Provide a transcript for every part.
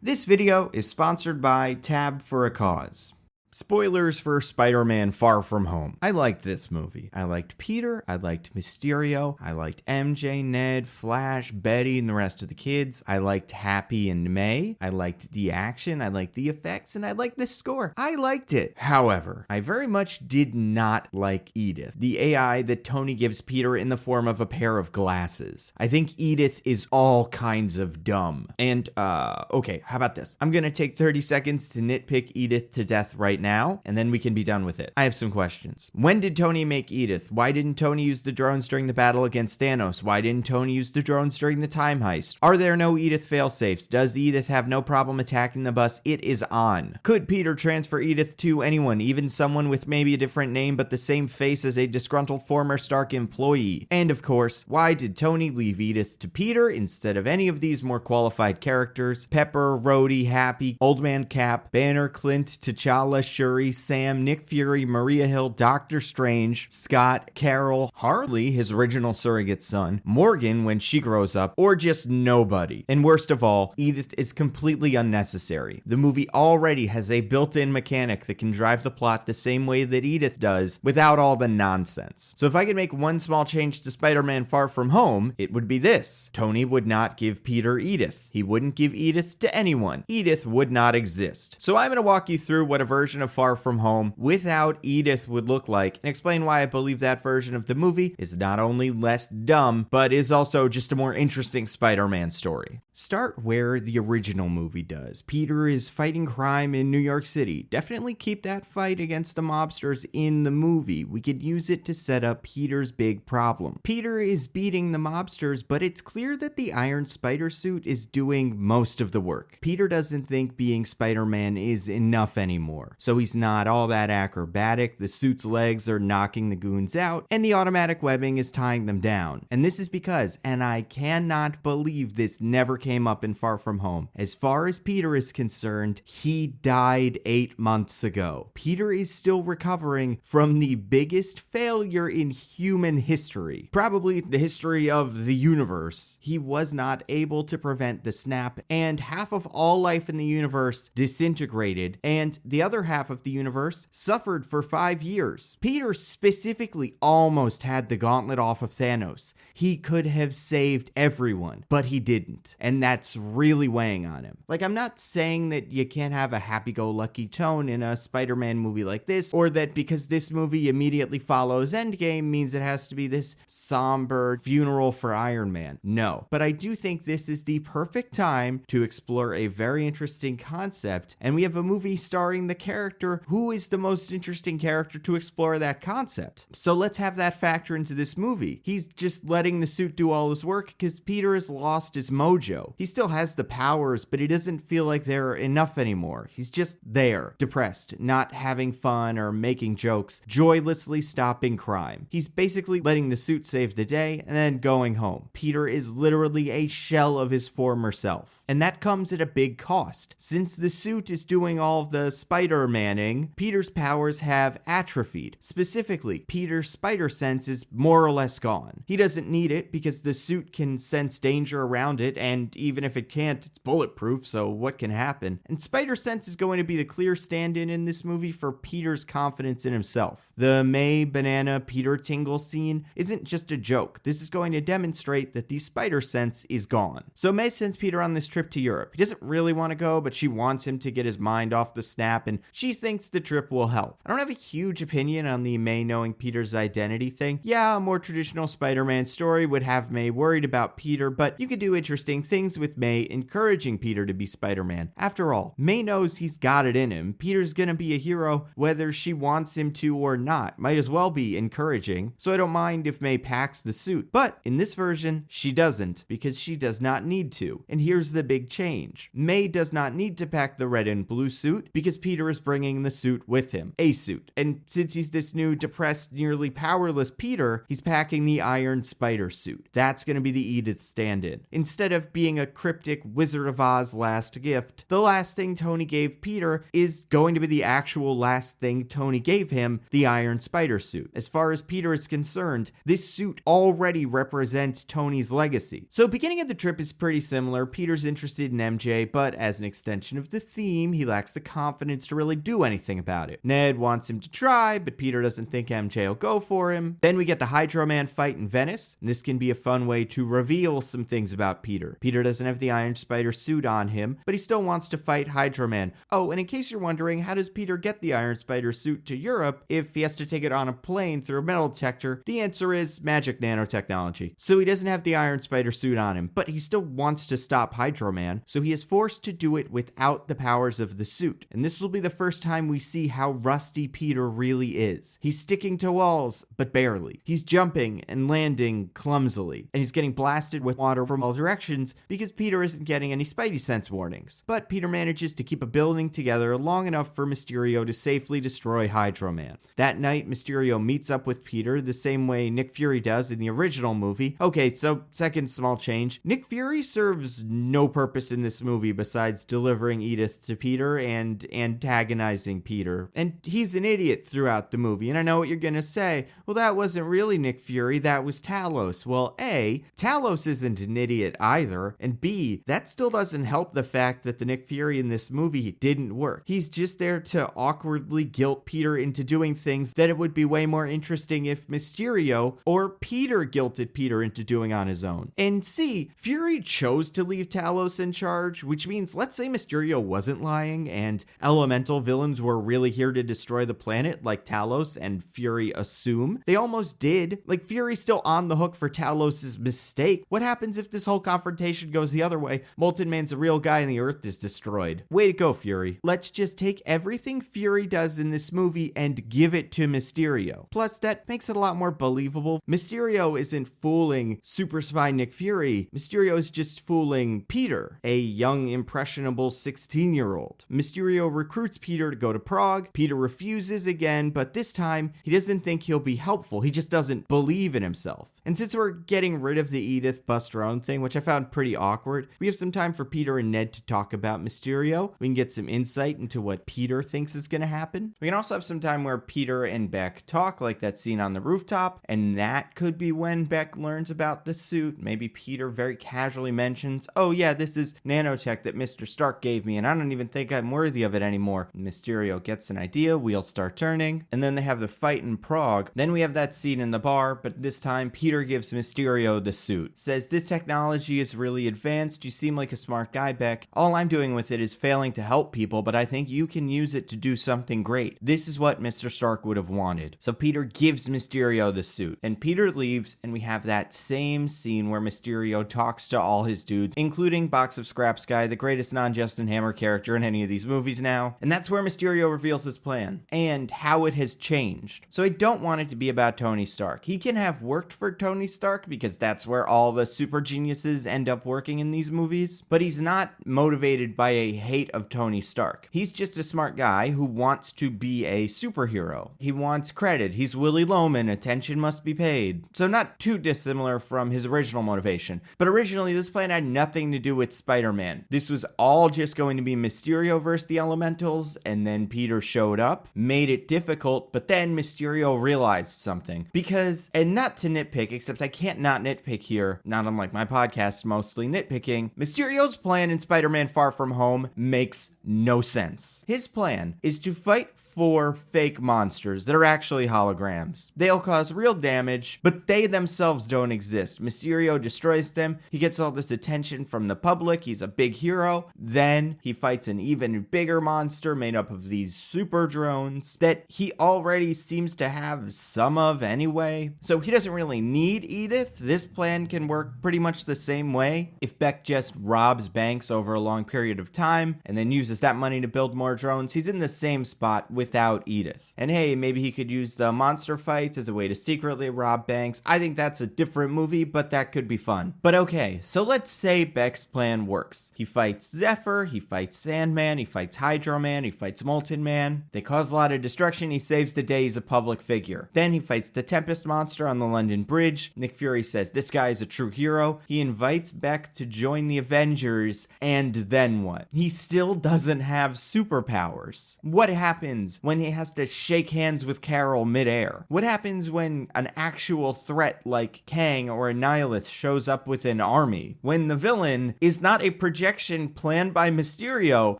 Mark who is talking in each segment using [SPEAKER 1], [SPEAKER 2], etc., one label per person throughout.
[SPEAKER 1] This video is sponsored by Tab for a Cause. Spoilers for Spider-Man Far From Home. I liked this movie. I liked Peter, I liked Mysterio, I liked MJ, Ned, Flash, Betty, and the rest of the kids. I liked Happy and May. I liked the action, I liked the effects, and I liked the score. I liked it. However, I very much did not like Edith, the AI that Tony gives Peter in the form of a pair of glasses. I think Edith is all kinds of dumb. And, okay, how about this? I'm gonna take 30 seconds to nitpick Edith to death right now, and then we can be done with it. I have some questions. When did Tony make Edith? Why didn't Tony use the drones during the battle against Thanos? Why didn't Tony use the drones during the time heist? Are there no Edith failsafes? Does Edith have no problem attacking the bus it is on? Could Peter transfer Edith to anyone, even someone with maybe a different name but the same face as a disgruntled former Stark employee? And of course, why did Tony leave Edith to Peter instead of any of these more qualified characters? Pepper, Rhodey, Happy, Old Man Cap, Banner, Clint, T'Challa, Shuri, Sam, Nick Fury, Maria Hill, Doctor Strange, Scott, Carol, Harley, his original surrogate son, Morgan when she grows up, or just nobody. And worst of all, Edith is completely unnecessary. The movie already has a built-in mechanic that can drive the plot the same way that Edith does without all the nonsense. So if I could make one small change to Spider-Man Far From Home, it would be this. Tony would not give Peter Edith. He wouldn't give Edith to anyone. Edith would not exist. So I'm going to walk you through what a version of Far From Home without Edith would look like and explain why I believe that version of the movie is not only less dumb, but is also just a more interesting Spider-Man story. Start where the original movie does. Peter is fighting crime in New York City. Definitely keep that fight against the mobsters in the movie. We could use it to set up Peter's big problem. Peter is beating the mobsters, but it's clear that the Iron Spider suit is doing most of the work. Peter doesn't think being Spider-Man is enough anymore, so he's not all that acrobatic. The suit's legs are knocking the goons out, and the automatic webbing is tying them down. And this is because, and I cannot believe this never came up in Far From Home, as far as Peter is concerned, he died 8 months ago. Peter is still recovering from the biggest failure in human history, probably the history of the universe. He was not able to prevent the snap, and half of all life in the universe disintegrated, and the other half of the universe suffered for 5 years. Peter specifically almost had the gauntlet off of Thanos. He could have saved everyone, but he didn't. And that's really weighing on him. Like, I'm not saying that you can't have a happy-go-lucky tone in a Spider-Man movie like this, or that because this movie immediately follows Endgame means it has to be this somber funeral for Iron Man. No. But I do think this is the perfect time to explore a very interesting concept, and we have a movie starring the character who is the most interesting character to explore that concept. So let's have that factor into this movie. He's just letting the suit do all his work because Peter has lost his mojo. He still has the powers, but he doesn't feel like they're enough anymore. He's just there, depressed, not having fun or making jokes, joylessly stopping crime. He's basically letting the suit save the day and then going home. Peter is literally a shell of his former self. And that comes at a big cost. Since the suit is doing all of the Spider-Manning, Peter's powers have atrophied. Specifically, Peter's spider sense is more or less gone. He doesn't need it because the suit can sense danger around it, and even if it can't, it's bulletproof, so what can happen? And spider sense is going to be the clear stand-in in this movie for Peter's confidence in himself. The May Banana Peter Tingle scene isn't just a joke. This is going to demonstrate that the spider sense is gone. So May sends Peter on this trip to Europe. He doesn't really want to go, but she wants him to get his mind off the snap, and she thinks the trip will help. I don't have a huge opinion on the May knowing Peter's identity thing. Yeah, a more traditional Spider-Man story would have May worried about Peter, but you could do interesting things with May encouraging Peter to be Spider-Man. After all, May knows he's got it in him. Peter's gonna be a hero whether she wants him to or not. Might as well be encouraging, so I don't mind if May packs the suit. But in this version, she doesn't, because she does not need to. And here's the big change. May does not need to pack the red and blue suit because Peter is bringing the suit with him. A suit. And since he's this new, depressed, nearly powerless Peter, he's packing the Iron Spider suit. That's gonna be the Edith stand-in. Instead of being being a cryptic Wizard of Oz last gift, the last thing Tony gave Peter is going to be the actual last thing Tony gave him, the Iron Spider suit. As far as Peter is concerned, this suit already represents Tony's legacy. So beginning of the trip is pretty similar. Peter's interested in MJ, but as an extension of the theme, he lacks the confidence to really do anything about it. Ned wants him to try, but Peter doesn't think MJ will go for him. Then we get the Hydro Man fight in Venice, and this can be a fun way to reveal some things about Peter. Peter doesn't have the Iron Spider suit on him, but he still wants to fight Hydro Man. Oh, and in case you're wondering, how does Peter get the Iron Spider suit to Europe if he has to take it on a plane through a metal detector? The answer is magic nanotechnology. So he doesn't have the Iron Spider suit on him, but he still wants to stop Hydro Man, so he is forced to do it without the powers of the suit. And this will be the first time we see how rusty Peter really is. He's sticking to walls, but barely. He's jumping and landing clumsily, and he's getting blasted with water from all directions because Peter isn't getting any Spidey sense warnings. But Peter manages to keep a building together long enough for Mysterio to safely destroy Hydro Man. That night, Mysterio meets up with Peter the same way Nick Fury does in the original movie. Okay, so second small change. Nick Fury serves no purpose in this movie besides delivering Edith to Peter and antagonizing Peter. And he's an idiot throughout the movie. And I know what you're gonna say. Well, that wasn't really Nick Fury, that was Talos. Well, A, Talos isn't an idiot either. And B, that still doesn't help the fact that the Nick Fury in this movie didn't work. He's just there to awkwardly guilt Peter into doing things that it would be way more interesting if Mysterio or Peter guilted Peter into doing on his own. And C, Fury chose to leave Talos in charge, which means let's say Mysterio wasn't lying and elemental villains were really here to destroy the planet like Talos and Fury assume. They almost did. Like, Fury's still on the hook for Talos' mistake. What happens if this whole confrontation goes the other way? Molten Man's a real guy and the Earth is destroyed. Way to go, Fury. Let's just take everything Fury does in this movie and give it to Mysterio. Plus, that makes it a lot more believable. Mysterio isn't fooling super spy Nick Fury. Mysterio is just fooling Peter, a young, impressionable 16-year-old. Mysterio recruits Peter to go to Prague. Peter refuses again, but this time, he doesn't think he'll be helpful. He just doesn't believe in himself. And since we're getting rid of the Edith Buster Own thing, which I found pretty awkward, we have some time for Peter and Ned to talk about Mysterio. We can get some insight into what Peter thinks is going to happen. We can also have some time where Peter and Beck talk, like that scene on the rooftop, and that could be when Beck learns about the suit. Maybe Peter very casually mentions, oh yeah, this is nanotech that Mr. Stark gave me, and I don't even think I'm worthy of it anymore. Mysterio gets an idea, wheels start turning, and then they have the fight in Prague. Then we have that scene in the bar, but this time Peter gives Mysterio the suit. Says, this technology is really advanced, you seem like a smart guy, Beck. All I'm doing with it is failing to help people, but I think you can use it to do something great. This is what Mr. Stark would have wanted. So Peter gives Mysterio the suit, and Peter leaves, and we have that same scene where Mysterio talks to all his dudes, including Box of Scraps guy, the greatest non-Justin Hammer character in any of these movies now. And that's where Mysterio reveals his plan, and how it has changed. So I don't want it to be about Tony Stark. He can have worked for Tony Stark, because that's where all the super geniuses end up working in these movies, but he's not motivated by a hate of Tony Stark. He's just a smart guy who wants to be a superhero. He wants credit. He's Willy Loman. Attention must be paid. So not too dissimilar from his original motivation. But originally, this plan had nothing to do with Spider-Man. This was all just going to be Mysterio versus the Elementals, and then Peter showed up, made it difficult, but then Mysterio realized something. Because, and not to nitpick, except I can't not nitpick here, not unlike my podcast, mostly nitpicking, Mysterio's plan in Spider-Man Far From Home makes no sense. His plan is to fight 4 fake monsters that are actually holograms. They'll cause real damage, but they themselves don't exist. Mysterio destroys them. He gets all this attention from the public. He's a big hero. Then he fights an even bigger monster made up of these super drones that he already seems to have some of anyway. So he doesn't really need Edith. This plan can work pretty much the same way. If Beck just robs banks over a long period of time and then uses that money to build more drones, he's in the same spot without Edith. And hey, maybe he could use the monster fights as a way to secretly rob banks. I think that's a different movie, but that could be fun. But okay, so let's say Beck's plan works. He fights Zephyr, he fights Sandman, he fights Hydro Man, he fights Molten Man. They cause a lot of destruction. He saves the day. He's a public figure. Then he fights the Tempest monster on the London Bridge. Nick Fury says this guy is a true hero. He invites Beck Beck to join the Avengers, and then what? He still doesn't have superpowers. What happens when he has to shake hands with Carol midair? What happens when an actual threat like Kang or Annihilus shows up with an army? When the villain is not a projection planned by Mysterio,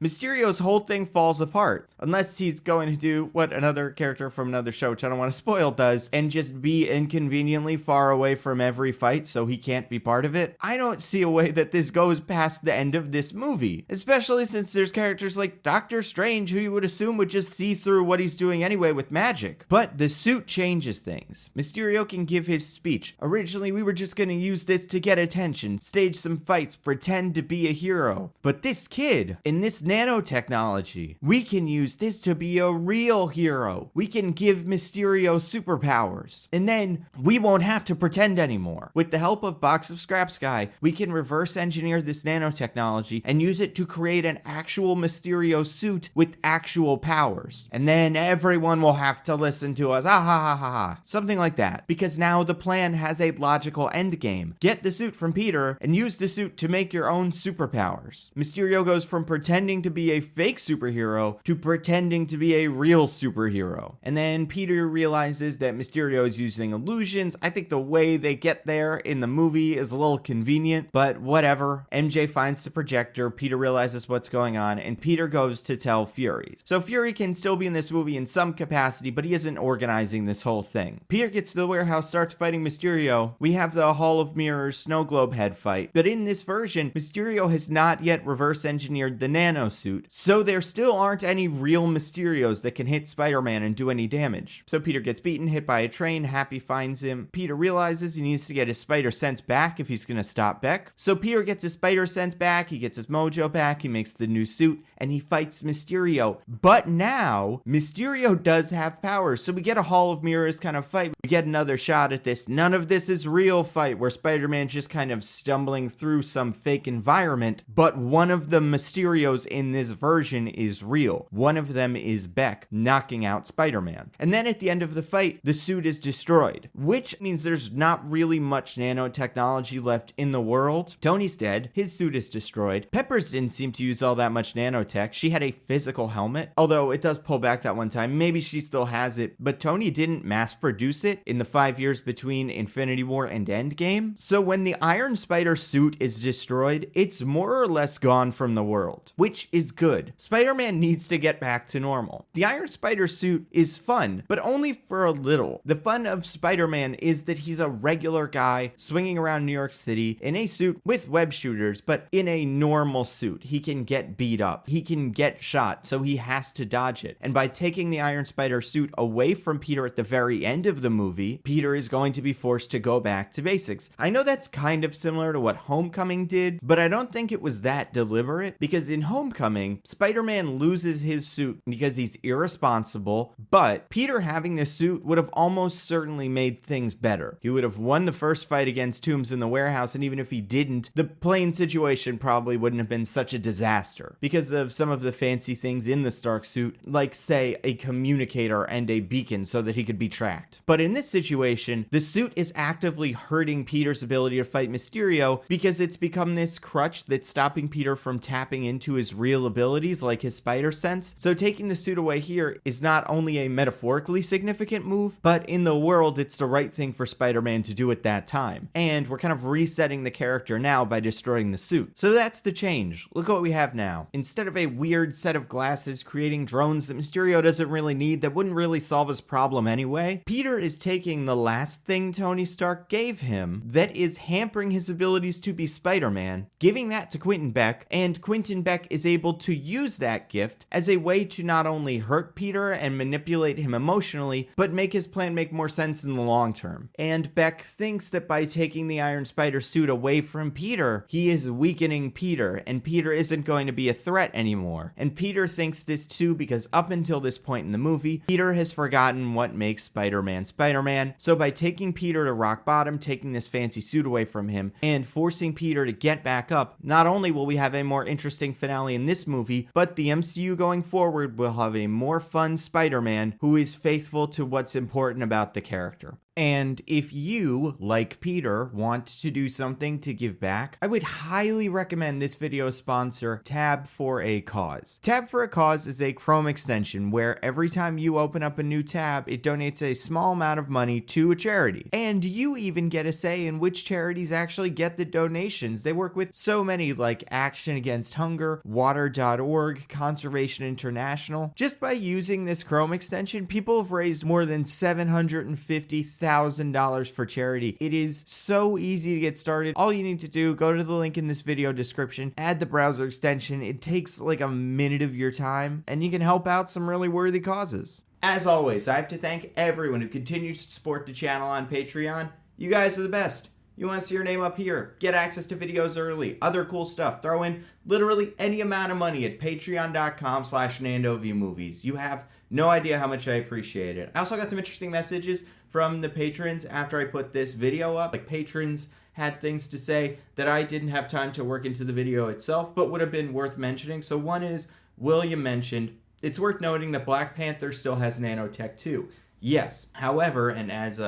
[SPEAKER 1] Mysterio's whole thing falls apart. Unless he's going to do what another character from another show, which I don't want to spoil, does, and just be inconveniently far away from every fight so he can't be part of it. I don't see a way that this goes past the end of this movie, especially since there's characters like Doctor Strange who you would assume would just see through what he's doing anyway with magic. But the suit changes things. Mysterio can give his speech. Originally, we were just going to use this to get attention, stage some fights, pretend to be a hero. But this kid, in this nanotechnology, we can use this to be a real hero. We can give Mysterio superpowers. And then we won't have to pretend anymore. With the help of Box of Scraps Guy, we can reverse engineer this nanotechnology and use it to create an actual Mysterio suit with actual powers. And then everyone will have to listen to us. Ah ha ha ha ha. Something like that. Because now the plan has a logical end game. Get the suit from Peter and use the suit to make your own superpowers. Mysterio goes from pretending to be a fake superhero to pretending to be a real superhero. And then Peter realizes that Mysterio is using illusions. I think the way they get there in the movie is a little convenient, but whatever. MJ finds the projector, Peter realizes what's going on, and Peter goes to tell Fury. So Fury can still be in this movie in some capacity, but he isn't organizing this whole thing. Peter gets to the warehouse, starts fighting Mysterio. We have the Hall of Mirrors snow globe head fight, but in this version, Mysterio has not yet reverse engineered the nano suit, so there still aren't any real Mysterios that can hit Spider-Man and do any damage. So Peter gets beaten, hit by a train, Happy finds him. Peter realizes he needs to get his spider sense back if he's gonna stop Beck. So Peter gets his spider sense back, he gets his mojo back, he makes the new suit, and he fights Mysterio. But now, Mysterio does have powers, so we get a Hall of Mirrors kind of fight. We get another shot at this none of this is real fight where Spider-Man's just kind of stumbling through some fake environment, but one of the Mysterios in this version is real. One of them is Beck knocking out Spider-Man. And then at the end of the fight, the suit is destroyed, which means there's not really much nanotechnology left in the world. Tony's dead, his suit is destroyed. Peppers didn't seem to use all that much nanotech. She had a physical helmet, although it does pull back that one time. Maybe she still has it, but Tony didn't mass produce it in the 5 years between Infinity War and Endgame. So when the Iron Spider suit is destroyed, it's more or less gone from the world, which is good. Spider-Man needs to get back to normal. The Iron Spider suit is fun, but only for a little. The fun of Spider-Man is that he's a regular guy swinging around New York City in a suit with web shooters, but in a normal suit. He can get beat up. He can get shot, so he has to dodge it. And by taking the Iron Spider suit away from Peter at the very end of the movie, Peter is going to be forced to go back to basics. I know that's kind of similar to what Homecoming did, but I don't think it was that deliberate, because in Homecoming, Spider-Man loses his suit because he's irresponsible, but Peter having the suit would have almost certainly made things better. He would have won the first fight against Toomes in the warehouse, and even if he didn't, the plane situation probably wouldn't have been such a disaster because of some of the fancy things in the Stark suit, like say a communicator and a beacon so that he could be tracked. But in this situation, the suit is actively hurting Peter's ability to fight Mysterio because it's become this crutch that's stopping Peter from tapping into his real abilities like his spider sense. So taking the suit away here is not only a metaphorically significant move, but in the world it's the right thing for Spider-Man to do at that time. And we're kind of resetting the character now by destroying the suit. So that's the change. Look at what we have now. Instead of a weird set of glasses creating drones that Mysterio doesn't really need, that wouldn't really solve his problem anyway, Peter is taking the last thing Tony Stark gave him that is hampering his abilities to be Spider-Man, giving that to Quentin Beck, and Quentin Beck is able to use that gift as a way to not only hurt Peter and manipulate him emotionally, but make his plan make more sense in the long term. And Beck thinks that by taking the Iron Spider suit away from Peter, he is weakening Peter, and Peter isn't going to be a threat anymore. And Peter thinks this too because up until this point in the movie, Peter has forgotten what makes Spider-Man Spider-Man. So by taking Peter to rock bottom, taking this fancy suit away from him, and forcing Peter to get back up, not only will we have a more interesting finale in this movie, but the MCU going forward will have a more fun Spider-Man who is faithful to what's important about the character. And if you, like Peter, want to do something to give back, I would highly recommend this video sponsor, Tab for a Cause. Tab for a Cause is a Chrome extension where every time you open up a new tab, it donates a small amount of money to a charity. And you even get a say in which charities actually get the donations. They work with so many like Action Against Hunger, Water.org, Conservation International. Just by using this Chrome extension, people have raised more than $750,000 for charity. It is so easy to get started. All you need to do, go to the link in this video description, add the browser extension. It takes like a minute of your time, and you can help out some really worthy causes. As always, I have to thank everyone who continues to support the channel on Patreon. You guys are the best. You want to see your name up here, get access to videos early, other cool stuff, throw in literally any amount of money at patreon.com/NandoViewMovies. You have no idea how much I appreciate it. I also got some interesting messages from the patrons after I put this video up. Like, patrons had things to say that I didn't have time to work into the video itself, but would have been worth mentioning. So one is, William mentioned, it's worth noting that Black Panther still has nanotech too. Yes, however, and as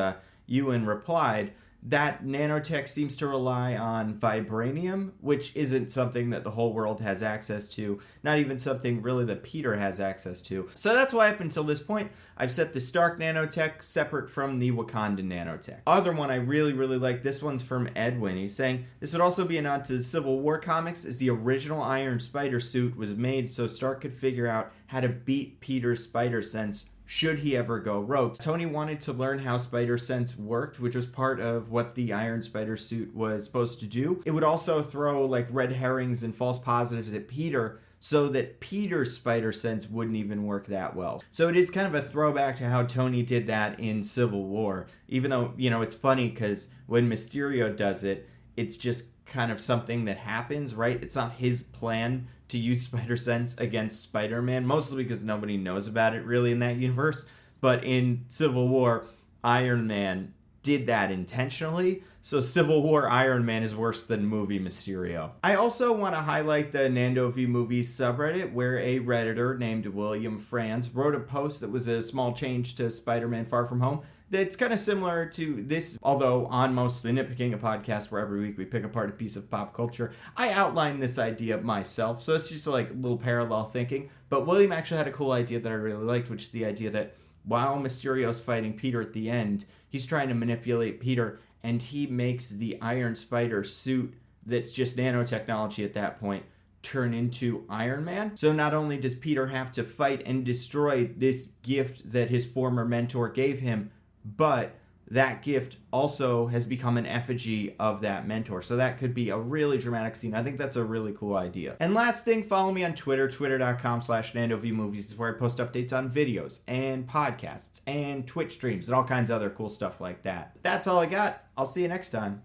[SPEAKER 1] Ewan replied, that nanotech seems to rely on vibranium, which isn't something that the whole world has access to, not even something really that Peter has access to. So that's why up until this point, I've set the Stark nanotech separate from the Wakandan nanotech. Other one I really like, this one's from Edwin. He's saying, this would also be a nod to the Civil War comics, as the original Iron Spider suit was made so Stark could figure out how to beat Peter's spider sense should he ever go rogue. Tony wanted to learn how spider sense worked, which was part of what the Iron Spider suit was supposed to do. It would also throw like red herrings and false positives at Peter so that Peter's spider sense wouldn't even work that well. So it is kind of a throwback to how Tony did that in Civil War, even though, you know, it's funny because when Mysterio does it, it's just kind of something that happens, right? It's not his plan to use spider sense against Spider-Man, mostly because nobody knows about it really in that universe. But in Civil War, Iron Man did that intentionally. So Civil War Iron Man is worse than movie Mysterio. I also want to highlight the Nando V Movies subreddit, where a Redditor named William Franz wrote a post that was a small change to Spider-Man Far From Home. That's kind of similar to this, although on Mostly Nitpicking, a podcast where every week we pick apart a piece of pop culture, I outlined this idea myself, so it's just like a little parallel thinking. But William actually had a cool idea that I really liked, which is the idea that while Mysterio's fighting Peter at the end, he's trying to manipulate Peter, and he makes the Iron Spider suit that's just nanotechnology at that point turn into Iron Man. So not only does Peter have to fight and destroy this gift that his former mentor gave him, but that gift also has become an effigy of that mentor. So that could be a really dramatic scene. I think that's a really cool idea. And last thing, follow me on Twitter, twitter.com/NandoViewMovies is where I post updates on videos and podcasts and Twitch streams and all kinds of other cool stuff like that. That's all I got. I'll see you next time.